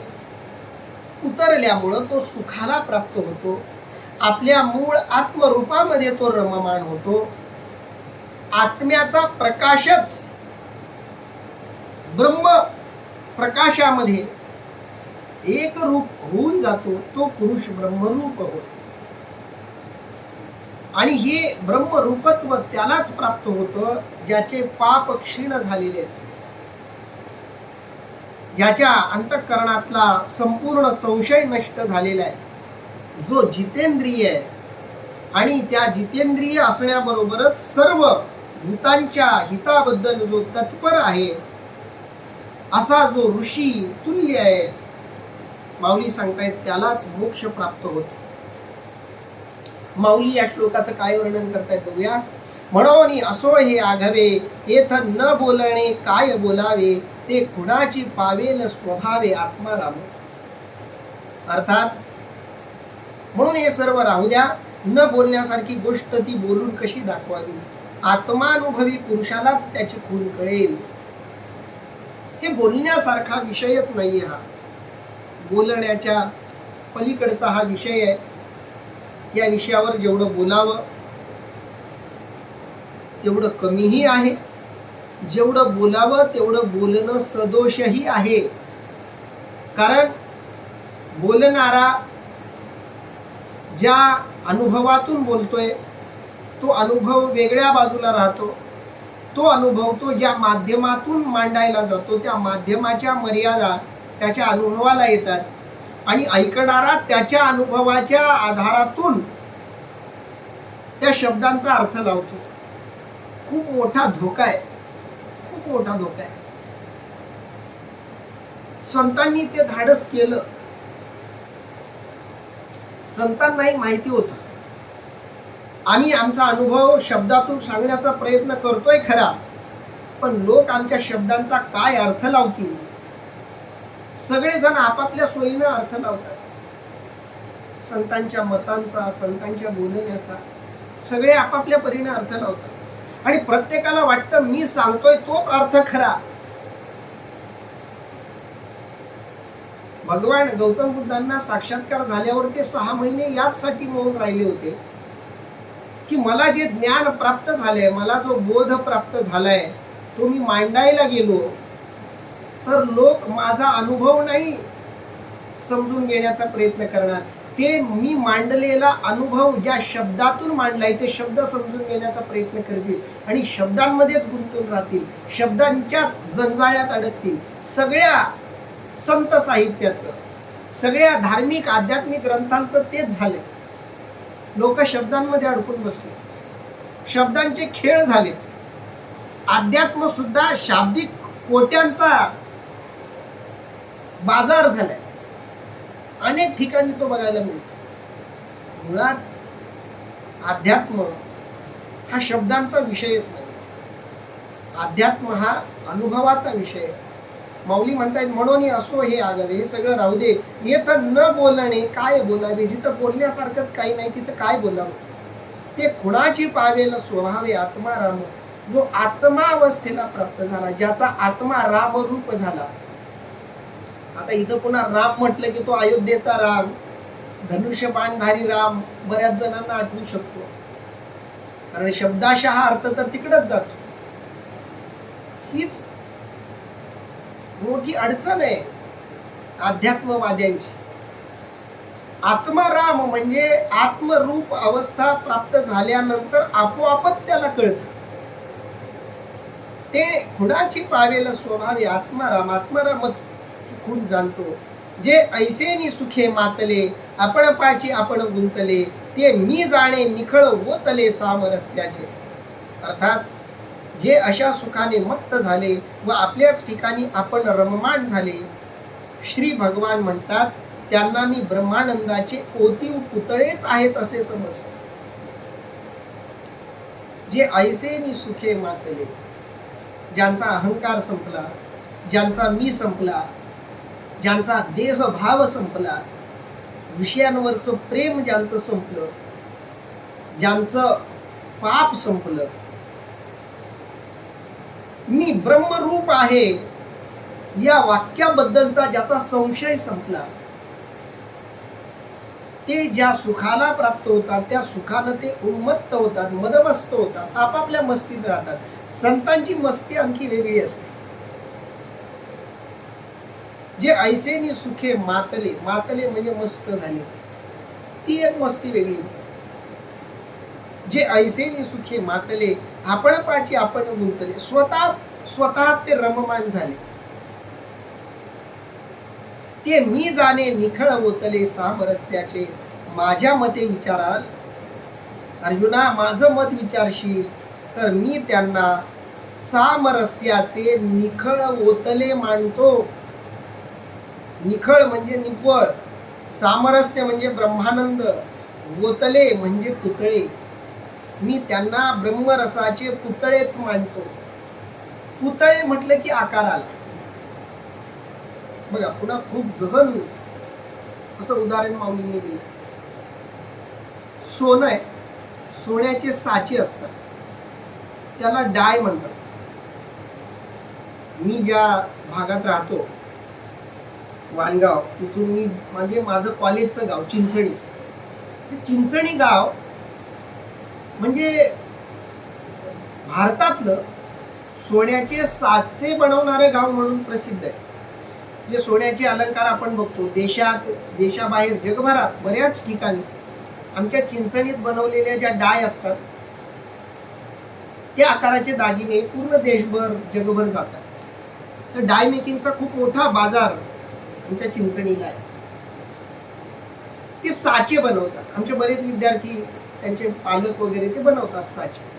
उतरल्यामुळं तो सुखाला प्राप्त होतो. आपल्या मूळ आत्मरूपामध्ये तो रममाण होतो. आत्म्याचा प्रकाशच ब्रह्म प्रकाशामध्ये एक रूप होऊन जातो. तो पुरुष ब्रह्मरूप होतो. आणि हे ब्रह्मरूपत्व त्यालाच प्राप्त होतं ज्याचे पाप क्षीण झालेले आहेत, ज्याच्या अंतःकरणातला संपूर्ण संशय नष्ट झालेला आहे, जो जितेंद्रिय आहे आणि त्या जितेंद्रिय असण्याबरोबरच सर्व भूतांच्या हिताबद्दल जो तत्पर आहे, असा जो ऋषी तुल्य आहे, माऊली सांगतायत त्यालाच मोक्ष प्राप्त होतो. माऊली या श्लोकाचं काय वर्णन करतायत बघूया. म्हणून असो हे आघवे येथ न बोलणे काय बोलावे, ते कुणाची पावेल स्वभावे आत्माराम. अर्थात म्हणून हे सर्व राहू द्या. न बोलण्यासारखी गोष्ट ती बोलून कशी दाखवावी? आत्मानुभवी पुरुषालाच त्याची खूण कळेल. हे बोलण्यासारखा विषयच नाही. हा बोलण्याच्या पलीकडचा हा विषय आहे. या विषयावर जेवढं बोलावं तेवढं कमीही आहे. जेवढं बोलावं तेवढं बोलणं सदोषही आहे. कारण बोलणारा ज्या अनुभवातून बोलतोय तो अनुभव वेगळ्या बाजूला राहतो. तो अनुभव तो ज्या माध्यमातून मांडायला जातो त्या माध्यमाच्या मर्यादा त्याच्या अनुभवाला येतात आणि ऐकणारा त्याच्या अनुभवाच्या आधारातून त्या शब्दांचा अर्थ लावतो. खूप मोठा धोका आहे. खूप मोठा धोका आहे. संतांनी ते धाडस केलं. संतांनाही माहिती होतं आम्ही आमचा अनुभव शब्दातून सांगण्याचा प्रयत्न करतोय खरा, पण लोक आमच्या शब्दांचा काय अर्थ लावतील? सगळेजण आपापल्या सोयीनं अर्थ लावतात. संतांच्या मतांचा, संतांच्या बोलण्याचा सगळे आपापल्या परीने अर्थ लावतात आणि प्रत्येकाला वाटतं मी सांगतोय तोच अर्थ खरा. भगवान गौतम बुद्धांना साक्षात्कार झाल्यावर ते 6 महिने याचसाठी मौन राहिले होते की मला जे ज्ञान प्राप्त झालंय, मला जो बोध प्राप्त झालाय तो मी मांडायला गेलो तर लोक माझा अनुभव नाही समजून घेण्याचा प्रयत्न करणार. ते मी मांडलेला अनुभव ज्या शब्दातून मांडलाय ते शब्द समजून घेण्याचा प्रयत्न करतील आणि शब्दांमध्येच गुंतून राहतील. शब्दांच्याच जंजाळ्यात अडकतील. सगळ्या संत साहित्याचं, सगळ्या धार्मिक आध्यात्मिक ग्रंथांचं तेच झाले. लोक शब्दांमध्ये अडकून बसले. शब्दांचे खेळ झालेत. अध्यात्म सुद्धा शाब्दिक कोट्यांचा बाजार झालाय. अनेक ठिकाणी तो बघायला मिळतो. मुळात अध्यात्म हा शब्दांचा विषयच नाही. अध्यात्म हा अनुभवाचा विषय. माऊली म्हणतायत म्हणून असो हे आगावे, हे सगळं राहू दे. येतं न बोलणे काय बोलावे. जिथं बोलण्यासारखंच काही नाही तिथं काय बोलावं? ते खुणाची पावेल स्वभावे आत्माराम. जो आत्मा अवस्थेला प्राप्त झाला, ज्याचा आत्मा रामरूप झाला. आता इथं पुन्हा राम म्हटलं की तो अयोध्येचा राम, धनुष्यबाणधारी राम बऱ्याच जणांना आठवू शकतो. कारण शब्दाशः अर्थ तर तिकडच जातो. हीच मोठी अडचण आहे अध्यात्मवाद्यांची. आत्माराम म्हणजे आत्मरूप अवस्था प्राप्त झाल्यानंतर आपोआपच त्याला कळतं. ते खुणाची पावेल स्वभावे आत्माराम. आत्मारामच खूण जाणतो. जे ऐसेनी सुखे मातले आपण पाची आपण गुंतले. ते मी जाणे निखळ ओतले सामरस्याचे. अर्थात जे अशा सुखाने मत्त झाले व आपल्याच ठिकाणी आपण रममाण झाले, श्री भगवान म्हणतात त्यांना मी ब्रह्मानंदाचे ओतीव पुतळेच आहेत असे समजतो. जे ऐसेनी सुखे मातले, ज्यांचा अहंकार संपला, ज्यांचा मी संपला, ज्यांचा देहभाव संपला, विषयांवरचं प्रेम ज्यांचं संपलं, ज्यांचं पाप संपलं, मी ब्रह्मरूप आहे या वाक्याबद्दलचा ज्याचा संशय संपला, ते ज्या सुखाला प्राप्त होतात त्या सुखानं ते उन्मत्त होतात, मदमस्त होतात, आपापल्या मस्तीत राहतात. संतांची मस्ती आणखी वेगळी असते. जे ऐसेनी सुखे मातले, मातले म्हणजे मस्त झाले, ती एक मस्ती वेगळी. जे ऐसेनी सुखे मातले आपण पाची आपण गुंतले, स्वतः ते रममाण झाले. ते मी जाणे निखळ ओतले सामरस्याचे. माझ्या मते विचाराल अर्जुना, माझं मत विचारशील तर मी त्यांना सामरस्याचे निखळ ओतले मानतो. निखळ म्हणजे निव्वळ, सामरस्य म्हणजे ब्रह्मानंद, ओतले म्हणजे पुतळे. मी त्यांना ब्रह्मरसाचे पुतळेच मानतो. पुतळे म्हटलं की आकार आला. बघा पुन्हा खूप गहन असं उदाहरण माऊलींनी दिलं. सोनं आहे, सोन्याचे साचे असतात, त्याला डाय म्हणतात. मी ज्या भागात राहतो वाणगाव, तिथून मी म्हणजे माझं कॉलेजचं गाव चिंचणी. चिंचणी गाव म्हणजे भारतातलं सोन्याचे साचे बनवणारं गाव म्हणून प्रसिद्ध आहे. जे सोन्याचे अलंकार आपण बघतो देशात, देशाबाहेर, जगभरात बऱ्याच ठिकाणी आमच्या चिंचणीत बनवलेल्या ज्या डाय असतात त्या आकाराचे दागिने पूर्ण देशभर, जगभर जातात. तर डाय मेकिंगचा खूप मोठा बाजार आमच्या चिंचणीला आहे. ते साचे बनवतात. आमचे बरेच विद्यार्थी, त्यांचे पालक वगैरे ते बनवतात साचे.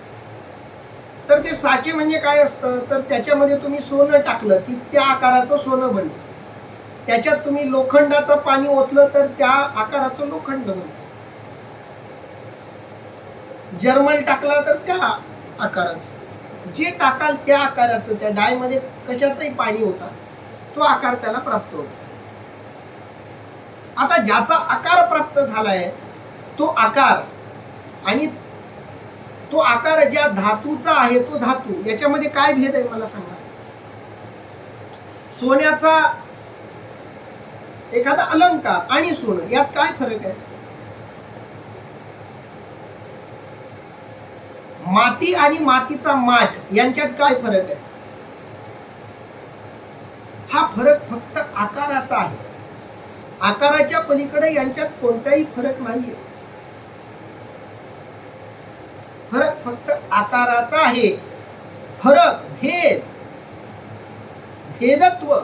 तर ते साचे म्हणजे काय असतं, तर त्याच्यामध्ये तुम्ही सोनं टाकलं की त्या आकाराचं सोनं बनतं. त्याच्यात तुम्ही लोखंडाचं पाणी ओतलं तर त्या आकाराचं लोखंड बनतं. जर्मल टाकला तर त्या आकाराचं, जे टाकाल त्या आकाराचं, त्या डायमध्ये कशाचंही पाणी होता तो आकार त्याला प्राप्त होतो. आता ज्याचा आकार प्राप्त झालाय तो आकार आणि तो आकार ज्या धातूचा आहे तो धातू, याच्यामध्ये काय भेद आहे मला सांगा. सोन्याचा एखादा अलंकार आणि सोनं यात काय फरक आहे. माती आणि मातीचा माठ यांच्यात काय फरक आहे. हा फरक फक्त आकाराचा आहे. आकाराच्या पलीकडे यांच्यात कोणताही फरक नाहीये. फरक फक्त आकाराचा आहे. फरक, भेद, भेदत्व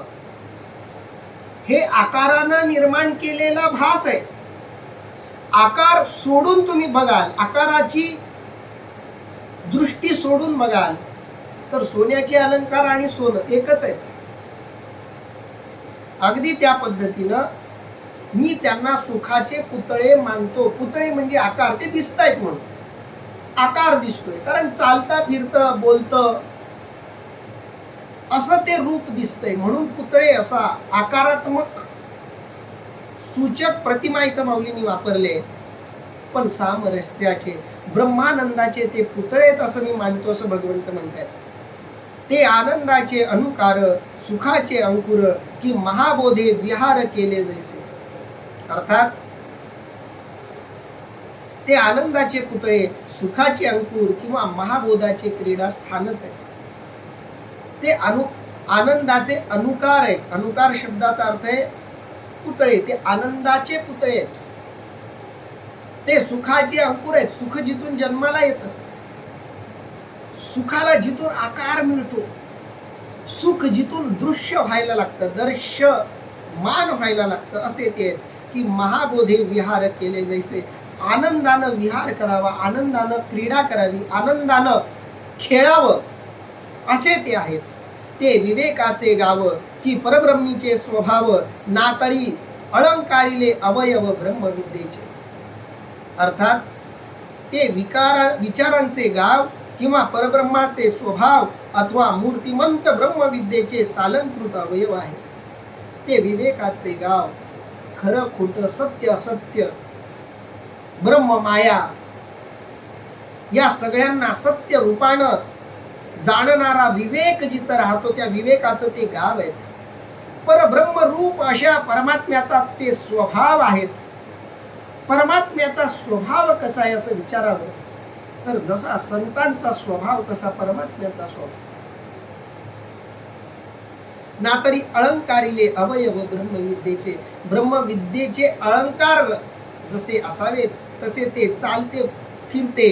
हे आकारानं निर्माण केलेला भास आहे. आकार सोडून तुम्ही बघाल, आकाराची दृष्टी सोडून बघाल तर सोन्याचे अलंकार आणि सोनं एकच आहेत. अगदी त्या पद्धतीनं मी त्यांना सुखाचे पुतळे मानतो. पुतळे म्हणजे आकार, ते दिसत आहेत म्हणून आकार दिसतोय, कारण चालता फिरतं बोलतं असं ते रूप दिसतंय म्हणून पुतळे असा आकारात्मक सूचक प्रतिमा इथं माऊलींनी वापरले. पण सामरस्याचे, ब्रह्मानंदाचे ते पुतळेत असं मी मानतो असं भगवंत म्हणतात. ते आनंदाचे अनुकार, सुखाचे अंकुर की महाबोधे विहार केले जैसे. अर्थात ते आनंदाचे पुतळे, सुखाचे अंकुर किंवा महाबोधाचे क्रीडास्थानच आहेत. ते आनंदाचे अनुकार आहेत. अनुकार शब्दाचा अर्थ आहे पुतळे. ते आनंदाचे पुतळे आहेत. ते सुखाचे अंकुर आहेत. सुख जिथून जन्माला येतं, सुखाला जिथून आकार मिळतो, सुख जिथून दृश्य व्हायला लागतं, दर्शमान व्हायला लागतं, असे ते आहेत की महाबोधे विहार केले जैसे. आनंदानं विहार करावा, आनंदानं क्रीडा करावी, आनंदानं खेळावं असे ते आहेत. ते विवेकाचे गाव की परब्रह्मीचे स्वभाव, नातरी अलंकारिले अवयव ब्रह्मविद्येचे. अर्थात ते विचारांचे गाव किंवा परब्रह्माचे स्वभाव अथवा मूर्तिमंत ब्रह्मविद्येचे सालंकृत अवयव आहेत. ते विवेकाचे गाव, खरं खोटं, सत्य असत्य, ब्रह्म माया या सगळ्यांना सत्य रूपानं जाणणारा विवेक जिथं राहतो त्या विवेकाचं ते गाव आहे. परब्रह्म रूप अशा परमात्म्याचा ते स्वभाव आहेत. परमात्म्याचा स्वभाव कसा आहे असं विचारावं तर जसा संतांचा स्वभाव तसा परमात्म्याचा स्वभाव. ना तरी अलंकारिले अवयव ब्रह्मविद्येचे. ब्रह्मविद्येचे अलंकार जसे असावेत तसे ते चालते फिरते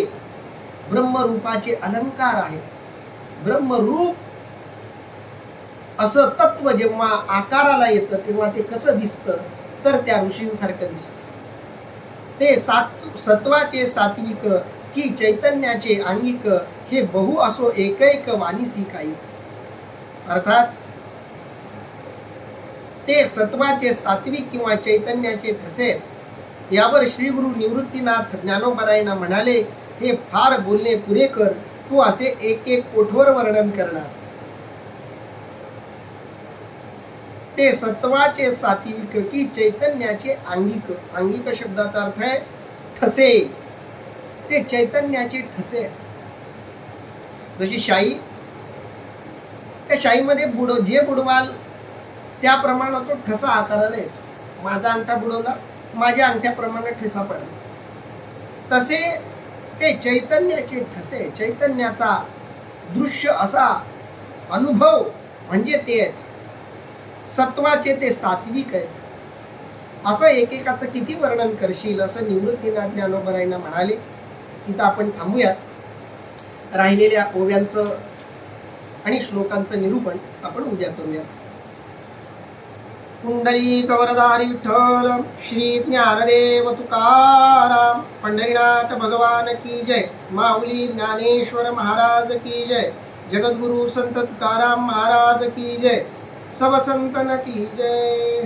ब्रह्मरूपाचे अलंकार आहेत. ब्रह्मरूप असं तत्व जेव्हा आकाराला येतं तेव्हा ते कसं दिसतं तर त्या ऋषींसारखं दिसतं. ते सत्वाचे सात्विक की चैतन्याचे आंगिक हे बहु असो एकैक वानिसी काही. अर्थात ते सत्वाचे सात्विक किंवा चैतन्याचे ठसेत. यावर श्री गुरु निवृत्तीनाथ ज्ञानोबरायांना म्हणाले, हे फार बोलणे पुरे कर, तू असे एक एक कोठोर वर्णन करणार. ते सत्वाचे सात्विक की चैतन्याचे आंगिक. आंगिक शब्दाचा अर्थ आहे ठसे, ते चैतन्याचे ठसे आहेत. जशी शाई, त्या शाईमध्ये जे बुडवाल त्याप्रमाणे तो ठसा आकाराला येतो. माझा अंगठा बुडवला, माझ्या अंगठ्याप्रमाणे ठसा पडला. तसे ते चैतन्याचे ठसे, चैतन्याचा दृश्य असा अनुभव म्हणजे ते आहेत. सत्वाचे ते सात्विक आहेत. असं एकेकाचं किती वर्णन करशील, असं निवृत्तीनाथ ज्ञानोबरायांना म्हणाले. इथं आपण थांबूयात. राहिलेल्या ओव्यांचं आणि श्लोकांचं निरूपण आपण उद्या करूया. पुंडलिक वरदारी विठ्ठल श्री ज्ञानदेव तुकाराम. पंढरीनाथ भगवान की जय. माऊली ज्ञानेश्वर महाराज की जय. जगद्गुरु संत तुकाराम महाराज की जय. सब संतन की जय.